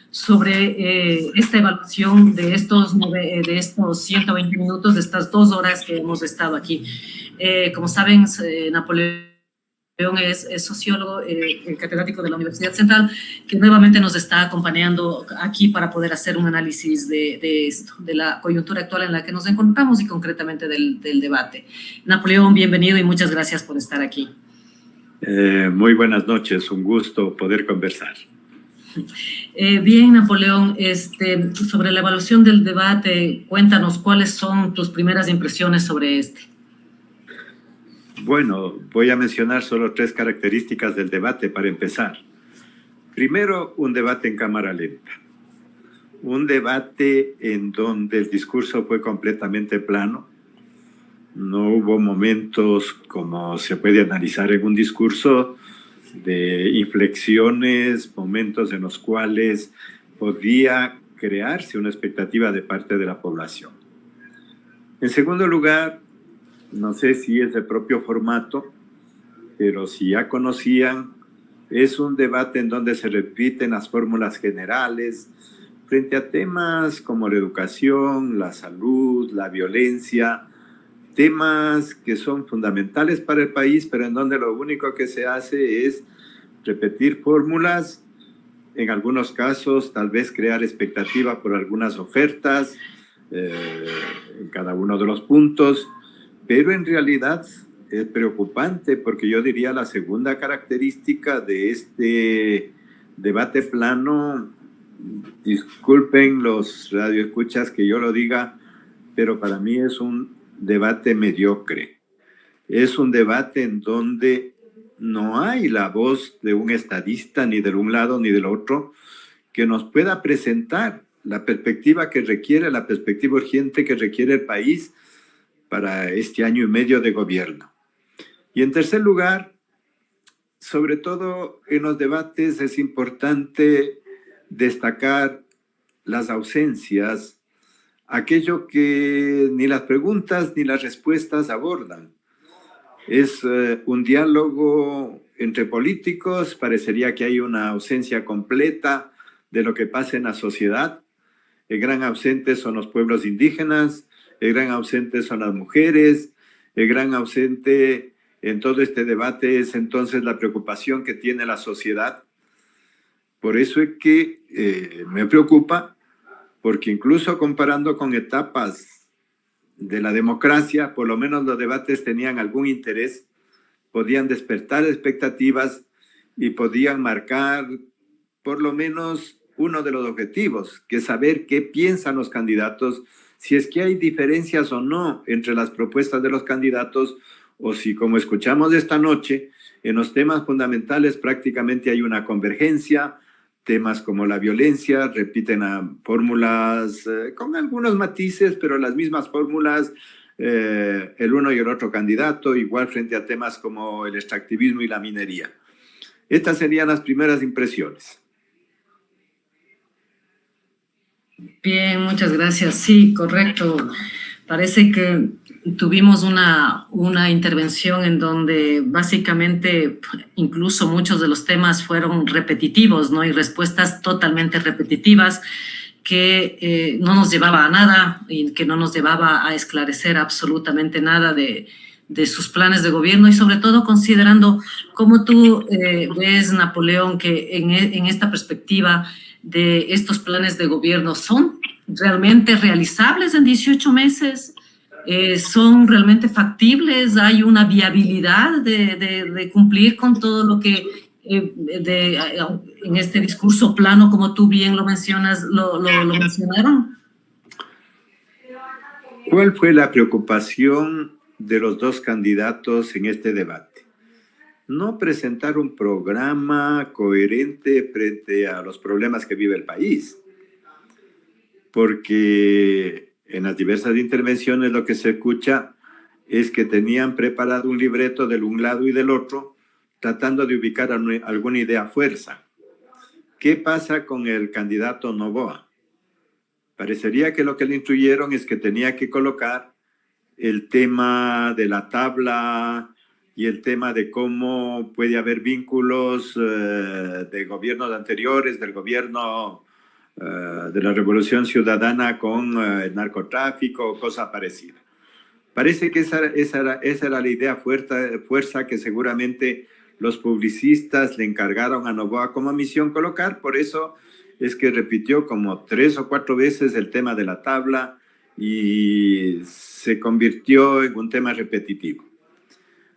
sobre esta evaluación de de estos 120 minutos, de estas 2 horas que hemos estado aquí. Como saben, Napoleón es sociólogo, catedrático de la Universidad Central, que nuevamente nos está acompañando aquí para poder hacer un análisis de esto, de la coyuntura actual en la que nos encontramos y concretamente del debate. Napoleón, bienvenido y muchas gracias por estar aquí. Muy buenas noches, un gusto poder conversar. Bien, Napoleón, sobre la evaluación del debate, cuéntanos cuáles son tus primeras impresiones sobre este. Bueno, voy a mencionar solo 3 características del debate para empezar. Primero, un debate en cámara lenta. Un debate en donde el discurso fue completamente plano. No hubo momentos, como se puede analizar en un discurso, de inflexiones, momentos en los cuales podía crearse una expectativa de parte de la población. En segundo lugar, no sé si es el propio formato, pero si ya conocían, es un debate en donde se repiten las fórmulas generales frente a temas como la educación, la salud, la violencia, temas que son fundamentales para el país, pero en donde lo único que se hace es repetir fórmulas, en algunos casos tal vez crear expectativa por algunas ofertas en cada uno de los puntos, pero en realidad es preocupante porque yo diría la segunda característica de este debate plano, disculpen los radioescuchas que yo lo diga, pero para mí es un debate mediocre. Es un debate en donde no hay la voz de un estadista ni de un lado ni del otro que nos pueda presentar la perspectiva que requiere, la perspectiva urgente que requiere el país para este año y medio de gobierno. Y en tercer lugar, sobre todo en los debates es importante destacar las ausencias, aquello que ni las preguntas ni las respuestas abordan. Es un diálogo entre políticos, parecería que hay una ausencia completa de lo que pasa en la sociedad. El gran ausente son los pueblos indígenas, el gran ausente son las mujeres, el gran ausente en todo este debate es entonces la preocupación que tiene la sociedad. Por eso es que me preocupa, porque incluso comparando con etapas de la democracia, por lo menos los debates tenían algún interés, podían despertar expectativas y podían marcar por lo menos uno de los objetivos, que es saber qué piensan los candidatos, si es que hay diferencias o no entre las propuestas de los candidatos, o si, como escuchamos esta noche, en los temas fundamentales prácticamente hay una convergencia. Temas como la violencia repiten a fórmulas con algunos matices, pero las mismas fórmulas, el uno y el otro candidato, igual frente a temas como el extractivismo y la minería. Estas serían las primeras impresiones. Bien, muchas gracias. Sí, correcto. Parece que tuvimos una intervención en donde básicamente incluso muchos de los temas fueron repetitivos, ¿no? Y respuestas totalmente repetitivas que no nos llevaba a nada y que no nos llevaba a esclarecer absolutamente nada de sus planes de gobierno y sobre todo considerando cómo tú ves, Napoleón, que en esta perspectiva de estos planes de gobierno son realmente realizables en 18 meses, son realmente factibles, hay una viabilidad de cumplir con todo lo que en este discurso plano, como tú bien lo mencionas, lo mencionaron. ¿Cuál fue la preocupación de los dos candidatos en este debate? No presentar un programa coherente frente a los problemas que vive el país, porque en las diversas intervenciones lo que se escucha es que tenían preparado un libreto del un lado y del otro, tratando de ubicar alguna idea a fuerza. ¿Qué pasa con el candidato Noboa? Parecería que lo que le instruyeron es que tenía que colocar el tema de la tabla y el tema de cómo puede haber vínculos de gobiernos anteriores, del gobierno de la Revolución Ciudadana con el narcotráfico o cosa parecida. Parece que esa era la idea fuerza que seguramente los publicistas le encargaron a Noboa como misión colocar, por eso es que repitió como 3 o 4 veces el tema de la tabla y se convirtió en un tema repetitivo.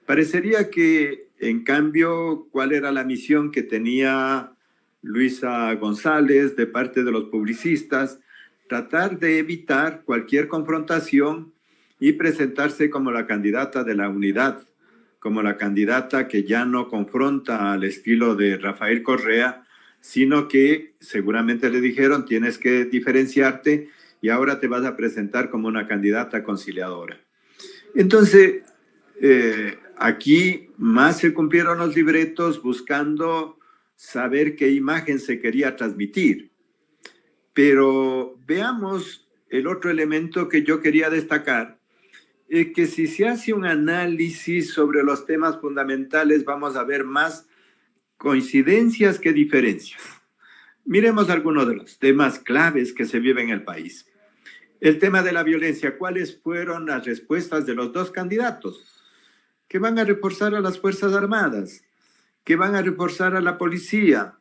Parecería que, en cambio, ¿cuál era la misión que tenía Luisa González de parte de los publicistas? Tratar de evitar cualquier confrontación y presentarse como la candidata de la unidad, como la candidata que ya no confronta al estilo de Rafael Correa, sino que seguramente le dijeron tienes que diferenciarte y ahora te vas a presentar como una candidata conciliadora. Entonces, aquí más se cumplieron los libretos buscando saber qué imagen se quería transmitir. Pero veamos el otro elemento que yo quería destacar, es que si se hace un análisis sobre los temas fundamentales, vamos a ver más coincidencias que diferencias. Miremos algunos de los temas claves que se viven en el país. El tema de la violencia, ¿cuáles fueron las respuestas de los dos candidatos? Que van a reforzar a las Fuerzas Armadas, que van a reforzar a la policía,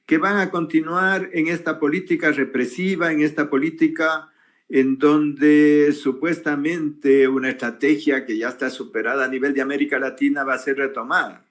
que van a continuar en esta política represiva, en esta política en donde supuestamente una estrategia que ya está superada a nivel de América Latina va a ser retomada.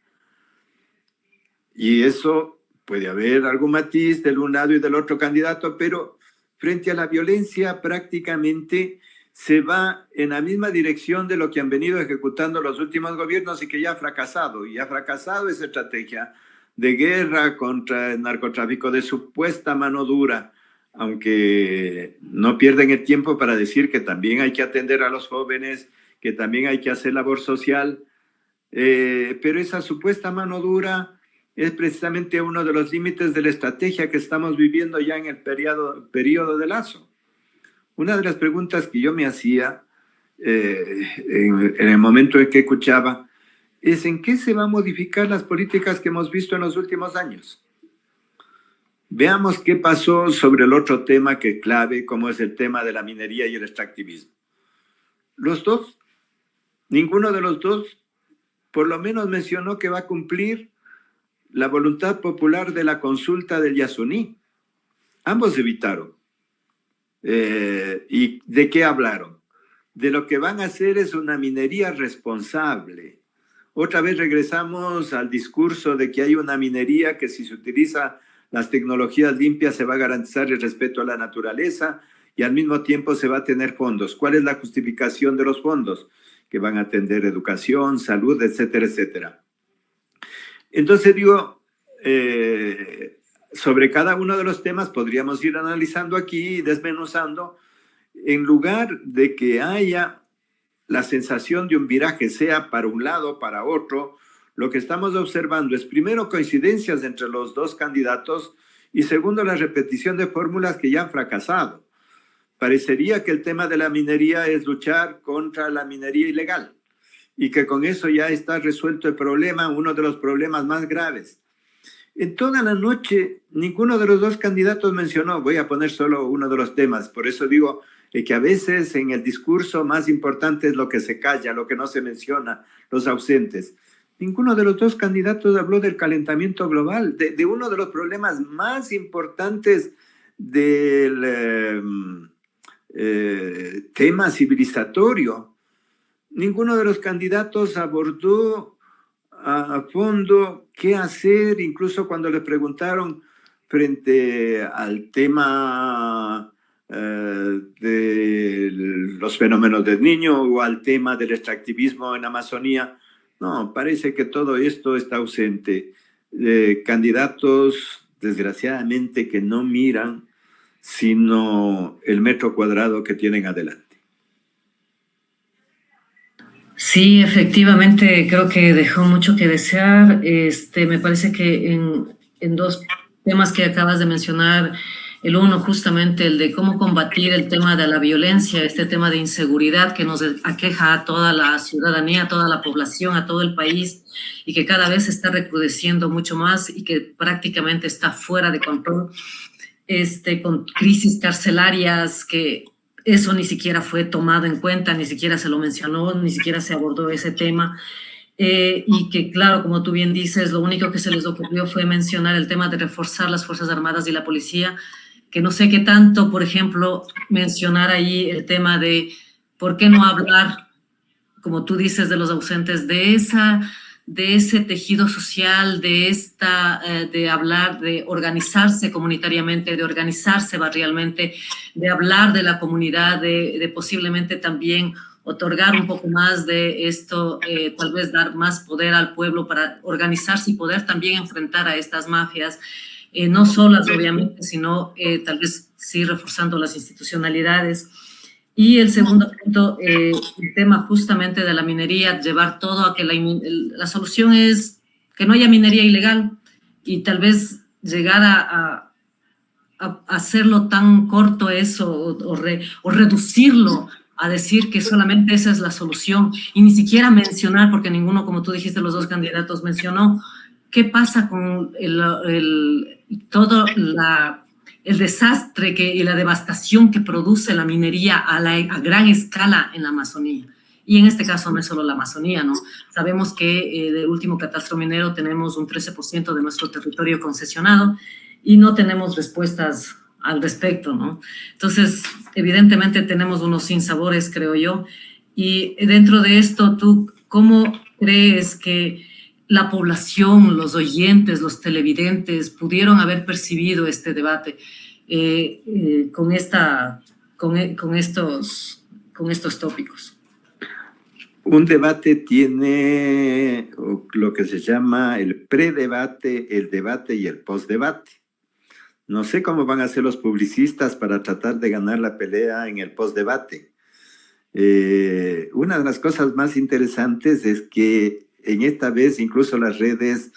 Y eso puede haber algún matiz del un lado y del otro candidato, pero frente a la violencia prácticamente se va en la misma dirección de lo que han venido ejecutando los últimos gobiernos y que ya ha fracasado. Y ha fracasado esa estrategia de guerra contra el narcotráfico, de supuesta mano dura, aunque no pierden el tiempo para decir que también hay que atender a los jóvenes, que también hay que hacer labor social, pero esa supuesta mano dura es precisamente uno de los límites de la estrategia que estamos viviendo ya en el periodo de Lazo. Una de las preguntas que yo me hacía en el momento en que escuchaba es ¿en qué se van a modificar las políticas que hemos visto en los últimos años? Veamos qué pasó sobre el otro tema que es clave, como es el tema de la minería y el extractivismo. Los dos, ninguno de los dos, por lo menos mencionó que va a cumplir la voluntad popular de la consulta del Yasuní. Ambos evitaron. ¿Y de qué hablaron? De lo que van a hacer es una minería responsable. Otra vez regresamos al discurso de que hay una minería que si se utiliza las tecnologías limpias se va a garantizar el respeto a la naturaleza y al mismo tiempo se va a tener fondos. ¿Cuál es la justificación de los fondos? Que van a atender educación, salud, etcétera, etcétera. Entonces digo, sobre cada uno de los temas podríamos ir analizando aquí y desmenuzando, en lugar de que haya la sensación de un viraje, sea para un lado o para otro. Lo que estamos observando es, primero, coincidencias entre los dos candidatos y segundo, la repetición de fórmulas que ya han fracasado. Parecería que el tema de la minería es luchar contra la minería ilegal y que con eso ya está resuelto el problema, uno de los problemas más graves. En toda la noche, ninguno de los dos candidatos mencionó, voy a poner solo uno de los temas, por eso digo que a veces en el discurso más importante es lo que se calla, lo que no se menciona, los ausentes. Ninguno de los dos candidatos habló del calentamiento global, de uno de los problemas más importantes del tema civilizatorio. Ninguno de los candidatos abordó a fondo qué hacer, incluso cuando le preguntaron frente al tema de los fenómenos del niño o al tema del extractivismo en Amazonía. No, parece que todo esto está ausente. Candidatos, desgraciadamente, que no miran sino el metro cuadrado que tienen adelante. Sí, efectivamente, creo que dejó mucho que desear. Me parece que en dos temas que acabas de mencionar, el uno justamente el de cómo combatir el tema de la violencia, este tema de inseguridad que nos aqueja a toda la ciudadanía, a toda la población, a todo el país y que cada vez está recrudeciendo mucho más y que prácticamente está fuera de control. con crisis carcelarias, que eso ni siquiera fue tomado en cuenta, ni siquiera se lo mencionó, ni siquiera se abordó ese tema. Y que, claro, como tú bien dices, lo único que se les ocurrió fue mencionar el tema de reforzar las Fuerzas Armadas y la policía, que no sé qué tanto, por ejemplo, mencionar ahí el tema de por qué no hablar, como tú dices, de los ausentes, de ese tejido social, de hablar, de organizarse comunitariamente, de organizarse barrialmente, de hablar de la comunidad, de posiblemente también otorgar un poco más de esto, tal vez dar más poder al pueblo para organizarse y poder también enfrentar a estas mafias, no solas obviamente, sino tal vez sí reforzando las institucionalidades. Y el segundo punto, el tema justamente de la minería, llevar todo a que la solución es que no haya minería ilegal y tal vez llegar a hacerlo tan corto eso o reducirlo a decir que solamente esa es la solución y ni siquiera mencionar, porque ninguno, como tú dijiste, los dos candidatos mencionó, qué pasa con todo el desastre y la devastación que produce la minería a gran escala en la Amazonía. Y en este caso no es solo la Amazonía, ¿no? Sabemos que del último catastro minero tenemos un 13% de nuestro territorio concesionado y no tenemos respuestas al respecto, ¿no? Entonces, evidentemente tenemos unos sinsabores, creo yo. Y dentro de esto, ¿tú cómo crees que la población, los oyentes, los televidentes pudieron haber percibido este debate con estos tópicos? Un debate tiene lo que se llama el predebate, el debate y el postdebate. No sé cómo van a ser los publicistas para tratar de ganar la pelea en el postdebate. Una de las cosas más interesantes es que en esta vez incluso las redes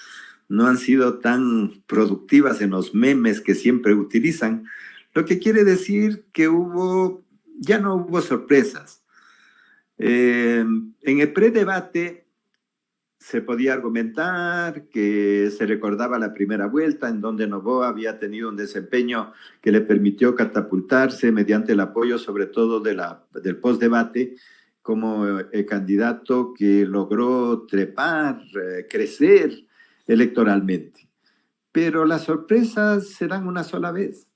no han sido tan productivas en los memes que siempre utilizan, lo que quiere decir que ya no hubo sorpresas. En el predebate se podía argumentar que se recordaba la primera vuelta en donde Noboa había tenido un desempeño que le permitió catapultarse mediante el apoyo sobre todo del postdebate como el candidato que logró trepar, crecer electoralmente. Pero las sorpresas se dan una sola vez.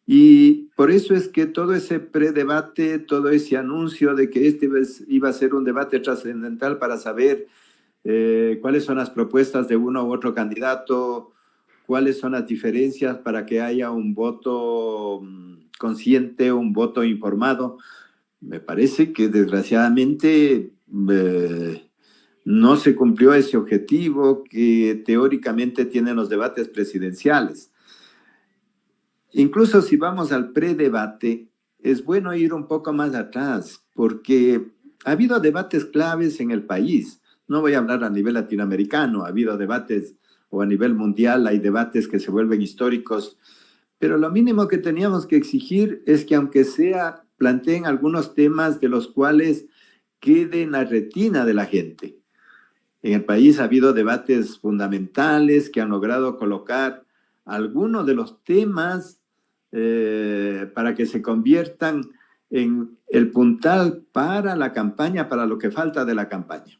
Y por eso es que todo ese predebate, todo ese anuncio de que este iba a ser un debate trascendental para saber cuáles son las propuestas de uno u otro candidato, cuáles son las diferencias para que haya un voto consciente, un voto informado. Me parece que desgraciadamente no se cumplió ese objetivo que teóricamente tienen los debates presidenciales. Incluso si vamos al predebate, es bueno ir un poco más atrás, porque ha habido debates claves en el país. No voy a hablar a nivel latinoamericano, ha habido debates, o a nivel mundial hay debates que se vuelven históricos, pero lo mínimo que teníamos que exigir es que aunque sea, planteen algunos temas de los cuales quede en la retina de la gente. En el país ha habido debates fundamentales que han logrado colocar algunos de los temas para que se conviertan en el puntal para la campaña, para lo que falta de la campaña.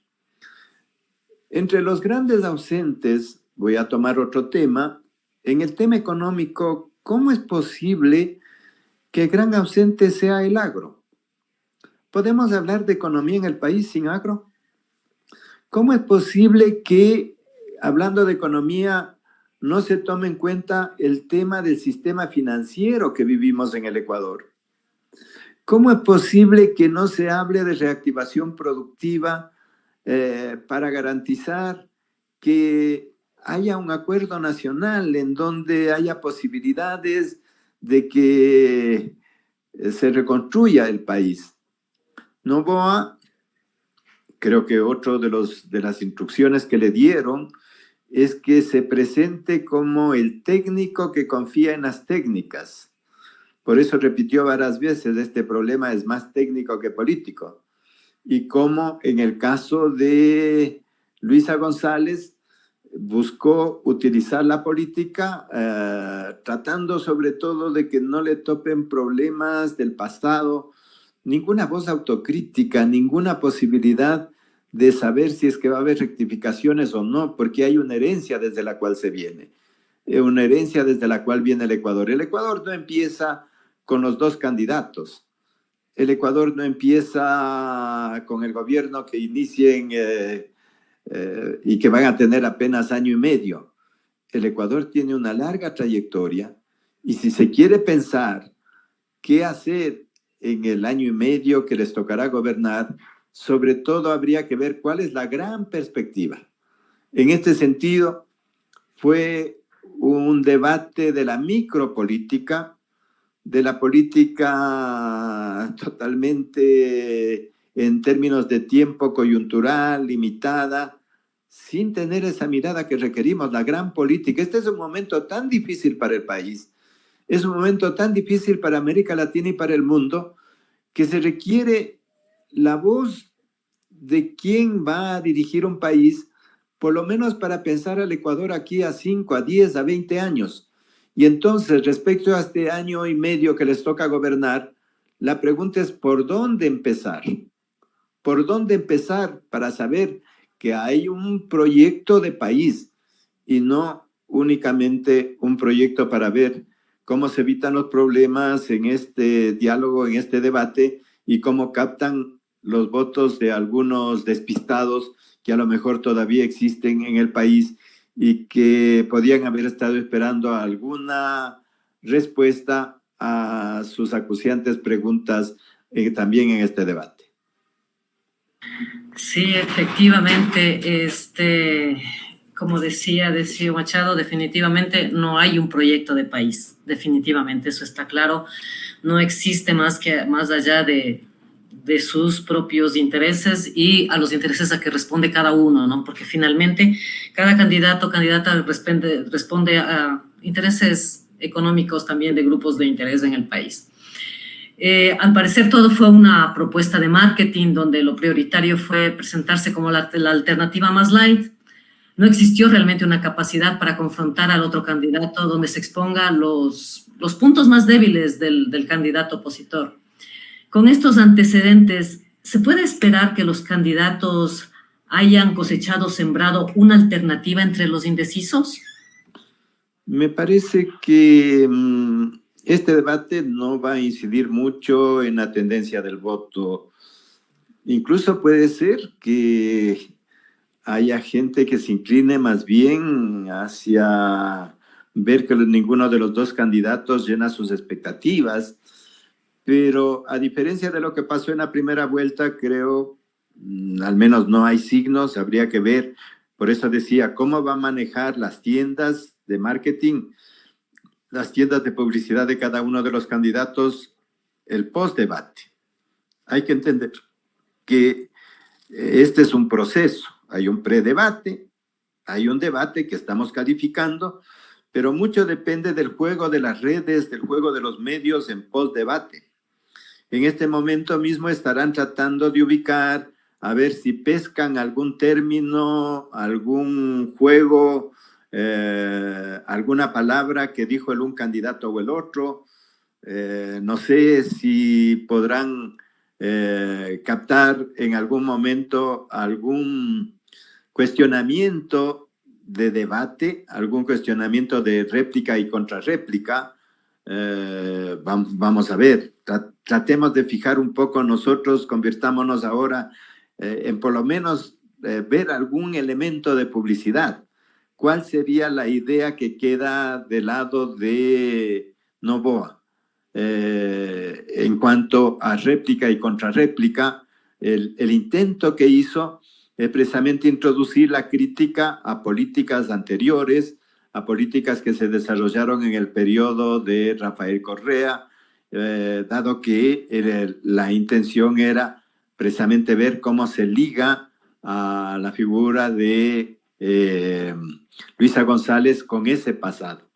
Entre los grandes ausentes, voy a tomar otro tema, en el tema económico, ¿cómo es posible que el gran ausente sea el agro? ¿Podemos hablar de economía en el país sin agro? ¿Cómo es posible que, hablando de economía, no se tome en cuenta el tema del sistema financiero que vivimos en el Ecuador? ¿Cómo es posible que no se hable de reactivación productiva para garantizar que haya un acuerdo nacional en donde haya posibilidades de que se reconstruya el país? Noboa, creo que otro de las instrucciones que le dieron es que se presente como el técnico que confía en las técnicas. Por eso repitió varias veces, este problema es más técnico que político. Y como en el caso de Luisa González, buscó utilizar la política tratando sobre todo de que no le topen problemas del pasado, ninguna voz autocrítica, ninguna posibilidad de saber si es que va a haber rectificaciones o no, porque hay una herencia desde la cual se viene, una herencia desde la cual viene el Ecuador. El Ecuador no empieza con los dos candidatos. El Ecuador no empieza con el gobierno que inicien y que van a tener apenas año y medio. El Ecuador tiene una larga trayectoria y si se quiere pensar qué hacer en el año y medio que les tocará gobernar, sobre todo habría que ver cuál es la gran perspectiva. En este sentido, fue un debate de la micropolítica, de la política totalmente en términos de tiempo coyuntural, limitada, sin tener esa mirada que requerimos, la gran política. Este es un momento tan difícil para el país, es un momento tan difícil para América Latina y para el mundo, que se requiere la voz de quién va a dirigir un país, por lo menos para pensar al Ecuador aquí a 5, a 10, a 20 años. Y entonces, respecto a este año y medio que les toca gobernar, la pregunta es ¿por dónde empezar? ¿Por dónde empezar para saber que hay un proyecto de país y no únicamente un proyecto para ver cómo se evitan los problemas en este diálogo, en este debate y cómo captan los votos de algunos despistados que a lo mejor todavía existen en el país y que podían haber estado esperando alguna respuesta a sus acuciantes preguntas también en este debate. Sí, efectivamente, como decía Machado, definitivamente no hay un proyecto de país, definitivamente, eso está claro, no existe más allá de sus propios intereses y a los intereses a que responde cada uno, ¿no? Porque finalmente cada candidato o candidata responde a intereses económicos también de grupos de interés en el país. Al parecer todo fue una propuesta de marketing donde lo prioritario fue presentarse como la alternativa más light. No existió realmente una capacidad para confrontar al otro candidato donde se exponga los puntos más débiles del candidato opositor. Con estos antecedentes, ¿se puede esperar que los candidatos hayan cosechado, sembrado una alternativa entre los indecisos? Me parece que este debate no va a incidir mucho en la tendencia del voto. Incluso puede ser que haya gente que se incline más bien hacia ver que ninguno de los dos candidatos llena sus expectativas. Pero a diferencia de lo que pasó en la primera vuelta, creo, al menos no hay signos, habría que ver. Por eso decía, ¿cómo va a manejar las tiendas de marketing, las tiendas de publicidad de cada uno de los candidatos, el post-debate? Hay que entender que este es un proceso. Hay un predebate, hay un debate que estamos calificando, pero mucho depende del juego de las redes, del juego de los medios en post-debate. En este momento mismo estarán tratando de ubicar, a ver si pescan algún término, algún juego, alguna palabra que dijo un candidato o el otro. No sé si podrán captar en algún momento algún cuestionamiento de debate, algún cuestionamiento de réplica y contrarréplica. Vamos a ver, tratemos de fijar un poco nosotros, convirtámonos ahora en por lo menos ver algún elemento de publicidad. ¿Cuál sería la idea que queda del lado de Noboa? En cuanto a réplica y contrarréplica, el intento que hizo es precisamente introducir la crítica a políticas anteriores, a políticas que se desarrollaron en el periodo de Rafael Correa, dado que la intención era precisamente ver cómo se liga a la figura de Luisa González con ese pasado.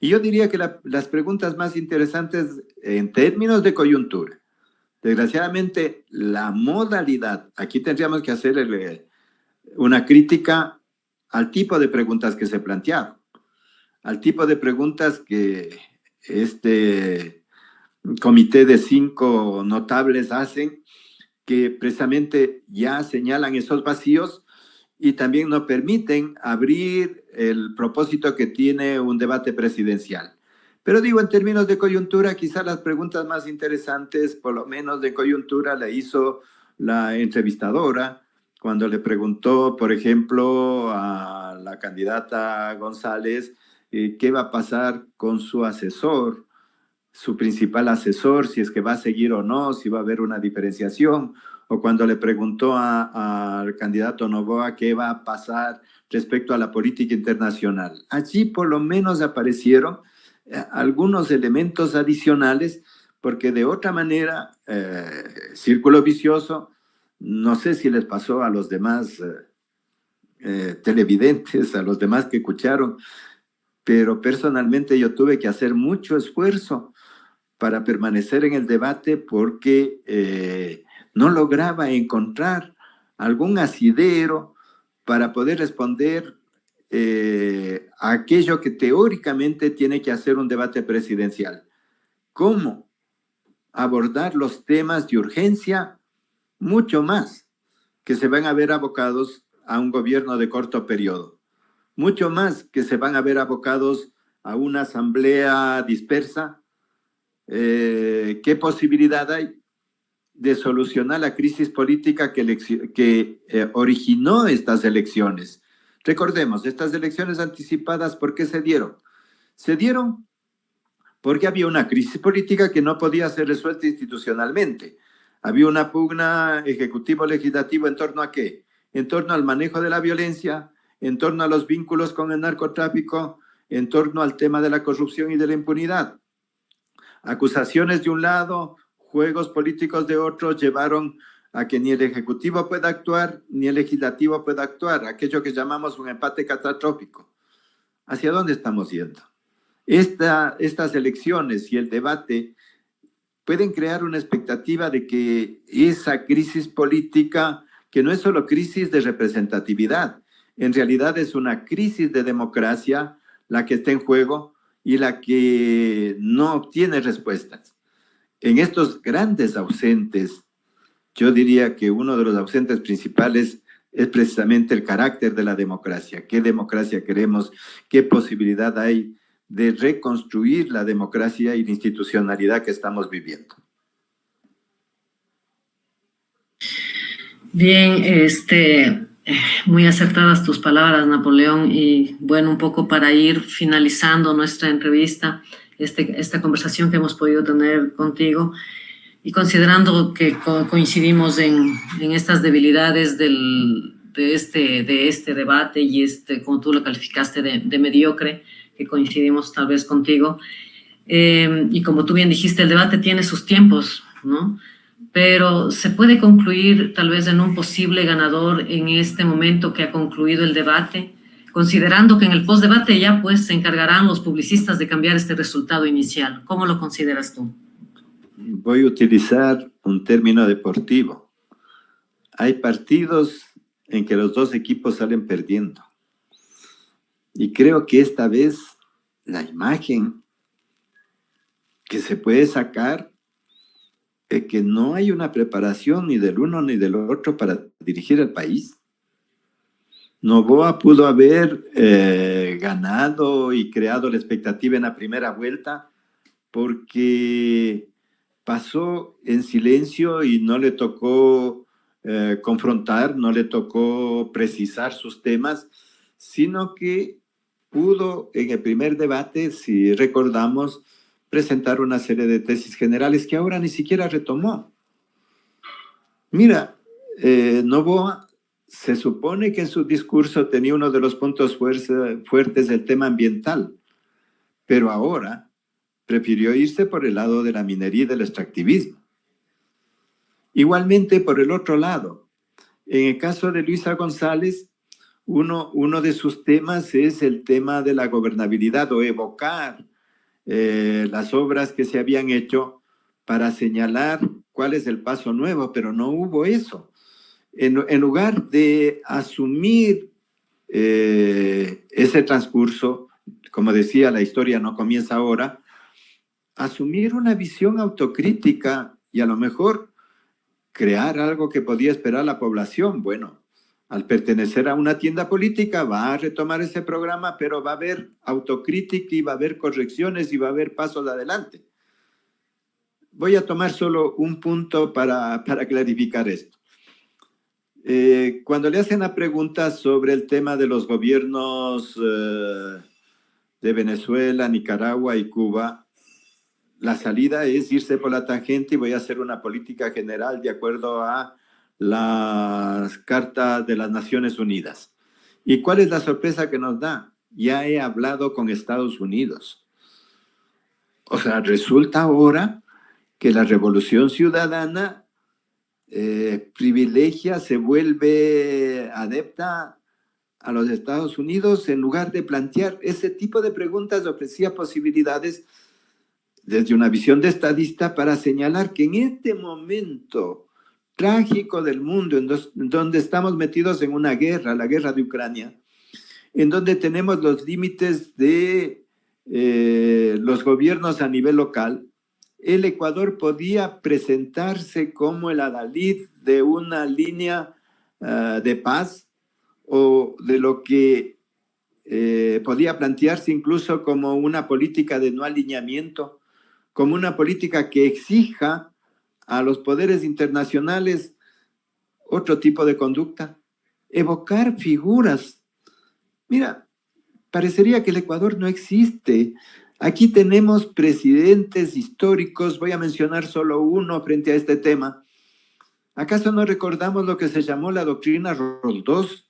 Y yo diría que las preguntas más interesantes en términos de coyuntura, desgraciadamente la modalidad, aquí tendríamos que hacer una crítica al tipo de preguntas que se plantearon, al tipo de preguntas que este comité de 5 notables hacen, que precisamente ya señalan esos vacíos y también no permiten abrir el propósito que tiene un debate presidencial. Pero digo, en términos de coyuntura, quizás las preguntas más interesantes, por lo menos de coyuntura, la hizo la entrevistadora cuando le preguntó, por ejemplo, a la candidata González, qué va a pasar con su asesor, su principal asesor, si es que va a seguir o no, si va a haber una diferenciación, o cuando le preguntó al candidato Noboa qué va a pasar respecto a la política internacional. Allí por lo menos aparecieron algunos elementos adicionales, porque de otra manera, círculo vicioso, no sé si les pasó a los demás televidentes, a los demás que escucharon, pero personalmente yo tuve que hacer mucho esfuerzo para permanecer en el debate porque no lograba encontrar algún asidero para poder responder a aquello que teóricamente tiene que hacer un debate presidencial. ¿Cómo abordar los temas de urgencia mucho más que se van a ver abocados a un gobierno de corto periodo? Mucho más que se van a ver abocados a una asamblea dispersa. ¿Qué posibilidad hay de solucionar la crisis política que originó estas elecciones? Recordemos, estas elecciones anticipadas, ¿por qué se dieron? Se dieron porque había una crisis política que no podía ser resuelta institucionalmente. Había una pugna ejecutivo-legislativo ¿en torno a qué? En torno al manejo de la violencia, en torno a los vínculos con el narcotráfico, en torno al tema de la corrupción y de la impunidad. Acusaciones de un lado, juegos políticos de otro llevaron a que ni el Ejecutivo pueda actuar, ni el Legislativo pueda actuar, aquello que llamamos un empate catastrófico. ¿Hacia dónde estamos yendo? Estas elecciones y el debate pueden crear una expectativa de que esa crisis política, que no es solo crisis de representatividad, en realidad es una crisis de democracia la que está en juego y la que no obtiene respuestas. En estos grandes ausentes, yo diría que uno de los ausentes principales es precisamente el carácter de la democracia. ¿Qué democracia queremos? ¿Qué posibilidad hay de reconstruir la democracia y la institucionalidad que estamos viviendo? Bien, muy acertadas tus palabras, Napoleón, y bueno, un poco para ir finalizando nuestra entrevista, esta conversación que hemos podido tener contigo, y considerando que coincidimos en estas debilidades de este debate y como tú lo calificaste, de mediocre, que coincidimos tal vez contigo, y como tú bien dijiste, el debate tiene sus tiempos, ¿no? Pero se puede concluir tal vez en un posible ganador en este momento que ha concluido el debate, considerando que en el postdebate ya pues se encargarán los publicistas de cambiar este resultado inicial. ¿Cómo lo consideras tú? Voy a utilizar un término deportivo. Hay partidos en que los dos equipos salen perdiendo. Y creo que esta vez la imagen que se puede sacar es que no hay una preparación ni del uno ni del otro para dirigir el país. Noboa pudo haber ganado y creado la expectativa en la primera vuelta porque pasó en silencio y no le tocó confrontar, no le tocó precisar sus temas, sino que pudo en el primer debate, si recordamos, presentar una serie de tesis generales que ahora ni siquiera retomó. Mira, Noboa se supone que en su discurso tenía uno de los puntos fuertes del tema ambiental, pero ahora prefirió irse por el lado de la minería y del extractivismo. Igualmente, por el otro lado, en el caso de Luisa González, uno de sus temas es el tema de la gobernabilidad o evocar las obras que se habían hecho para señalar cuál es el paso nuevo, pero no hubo eso. En lugar de asumir ese transcurso, como decía, la historia no comienza ahora, asumir una visión autocrítica y a lo mejor crear algo que podía esperar la población. Bueno, al pertenecer a una tienda política va a retomar ese programa, pero va a haber autocrítica y va a haber correcciones y va a haber pasos adelante. Voy a tomar solo un punto para clarificar esto. Cuando le hacen la pregunta sobre el tema de los gobiernos de Venezuela, Nicaragua y Cuba, la salida es irse por la tangente y voy a hacer una política general de acuerdo a las cartas de las Naciones Unidas. ¿Y cuál es la sorpresa que nos da? Ya he hablado con Estados Unidos. O sea, resulta ahora que la revolución ciudadana privilegia, se vuelve adepta a los Estados Unidos en lugar de plantear ese tipo de preguntas, ofrecía posibilidades desde una visión de estadista para señalar que en este momento trágico del mundo, en donde estamos metidos en una guerra, la guerra de Ucrania, en donde tenemos los límites de los gobiernos a nivel local, el Ecuador podía presentarse como el adalid de una línea de paz o de lo que podía plantearse incluso como una política de no alineamiento, como una política que exija a los poderes internacionales otro tipo de conducta, evocar figuras. Mira, parecería que el Ecuador no existe. Aquí tenemos presidentes históricos, voy a mencionar solo uno frente a este tema. ¿Acaso no recordamos lo que se llamó la doctrina Roldós,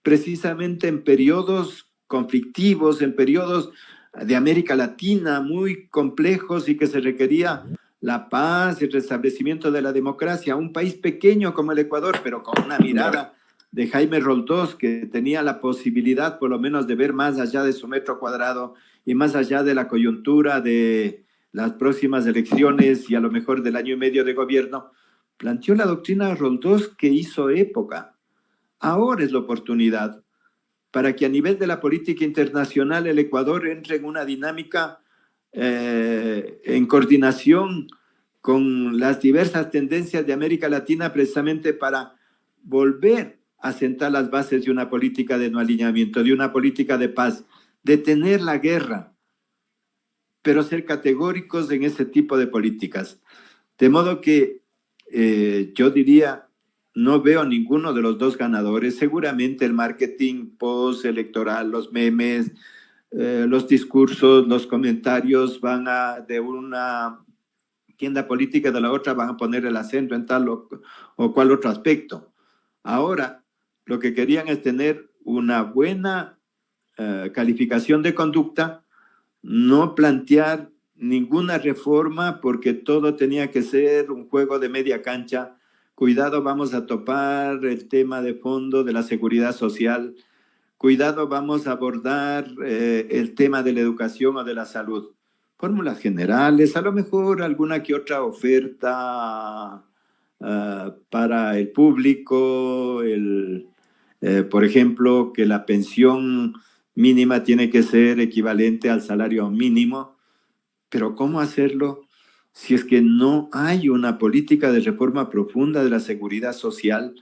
precisamente en periodos conflictivos, en periodos de América Latina muy complejos y que se requería la paz y el restablecimiento de la democracia? Un país pequeño como el Ecuador, pero con una mirada de Jaime Roldós, que tenía la posibilidad por lo menos de ver más allá de su metro cuadrado y más allá de la coyuntura de las próximas elecciones y a lo mejor del año y medio de gobierno, planteó la doctrina Roldós que hizo época. Ahora es la oportunidad para que a nivel de la política internacional el Ecuador entre en una dinámica en coordinación con las diversas tendencias de América Latina, precisamente para volver a sentar las bases de una política de no alineamiento, de una política de paz, detener la guerra, pero ser categóricos en ese tipo de políticas. De modo que yo diría, no veo ninguno de los dos ganadores. Seguramente el marketing post-electoral, los memes, los discursos, los comentarios van a, de una tienda política de la otra, van a poner el acento en tal o cual otro aspecto. Ahora, lo que querían es tener una buena calificación de conducta, no plantear ninguna reforma porque todo tenía que ser un juego de media cancha. Cuidado, vamos a topar el tema de fondo de la seguridad social. Cuidado, vamos a abordar el tema de la educación o de la salud. Fórmulas generales, a lo mejor alguna que otra oferta para el público, por ejemplo, que la pensión mínima tiene que ser equivalente al salario mínimo, pero ¿cómo hacerlo si es que no hay una política de reforma profunda de la seguridad social?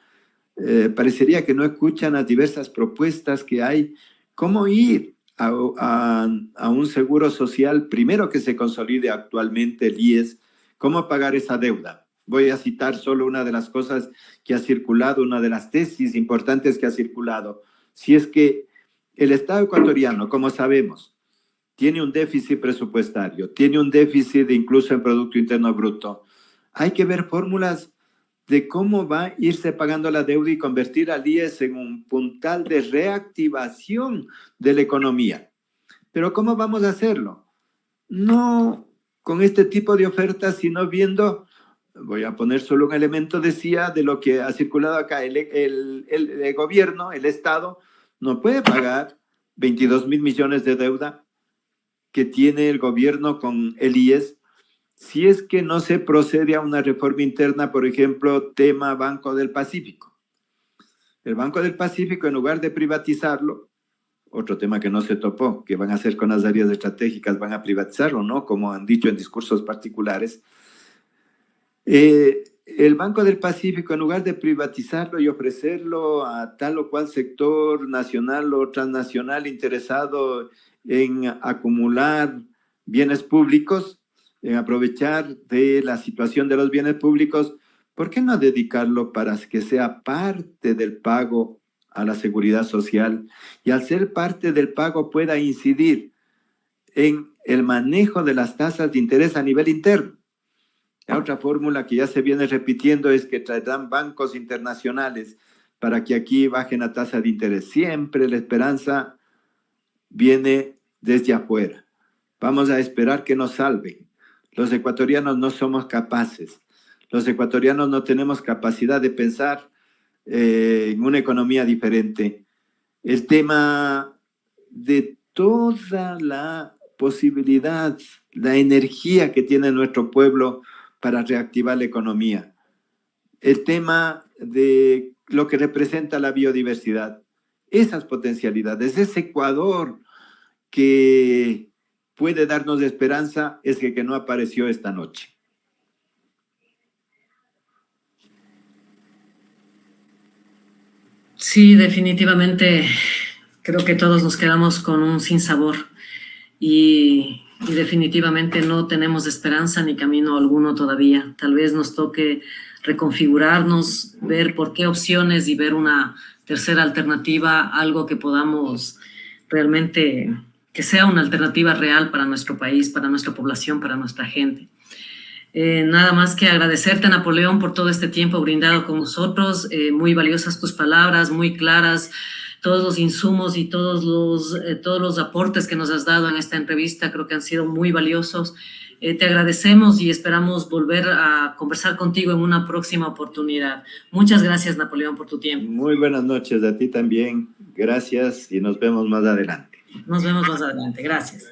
Parecería que no escuchan las diversas propuestas que hay. ¿Cómo ir a un seguro social, primero que se consolide actualmente el IES? ¿Cómo pagar esa deuda? Voy a citar solo una de las cosas que ha circulado, una de las tesis importantes que ha circulado. Si es que el Estado ecuatoriano, como sabemos, tiene un déficit presupuestario, tiene un déficit incluso en Producto Interno Bruto, hay que ver fórmulas de cómo va a irse pagando la deuda y convertir al IES en un puntal de reactivación de la economía. Pero ¿cómo vamos a hacerlo? No con este tipo de ofertas, sino viendo, voy a poner solo un elemento, decía, de lo que ha circulado acá, el gobierno, el Estado, no puede pagar 22.000 millones de deuda que tiene el gobierno con el IES si es que no se procede a una reforma interna, por ejemplo, tema Banco del Pacífico. El Banco del Pacífico, en lugar de privatizarlo, otro tema que no se topó, ¿qué van a hacer con las áreas estratégicas? ¿Van a privatizarlo, no? Como han dicho en discursos particulares. El Banco del Pacífico, en lugar de privatizarlo y ofrecerlo a tal o cual sector nacional o transnacional interesado en acumular bienes públicos, en aprovechar de la situación de los bienes públicos, ¿por qué no dedicarlo para que sea parte del pago a la seguridad social? Y al ser parte del pago pueda incidir en el manejo de las tasas de interés a nivel interno. La otra fórmula que ya se viene repitiendo es que traerán bancos internacionales para que aquí bajen la tasa de interés. Siempre la esperanza viene desde afuera. Vamos a esperar que nos salven. Los ecuatorianos no somos capaces. Los ecuatorianos no tenemos capacidad de pensar en una economía diferente. El tema de toda la posibilidad, la energía que tiene nuestro pueblo para reactivar la economía. El tema de lo que representa la biodiversidad, esas potencialidades, ese Ecuador que puede darnos esperanza es que no apareció esta noche. Sí, definitivamente creo que todos nos quedamos con un sinsabor y definitivamente no tenemos esperanza ni camino alguno todavía. Tal vez nos toque reconfigurarnos, ver por qué opciones y ver una tercera alternativa, algo que podamos realmente, que sea una alternativa real para nuestro país, para nuestra población, para nuestra gente. Nada más que agradecerte, Napoleón, por todo este tiempo brindado con nosotros. Muy valiosas tus palabras, muy claras, todos los insumos y todos los aportes que nos has dado en esta entrevista creo que han sido muy valiosos. Te agradecemos y esperamos volver a conversar contigo en una próxima oportunidad. Muchas gracias, Napoleón, por tu tiempo. Muy buenas noches, a ti también. Gracias y nos vemos más adelante. Nos vemos más adelante. Gracias.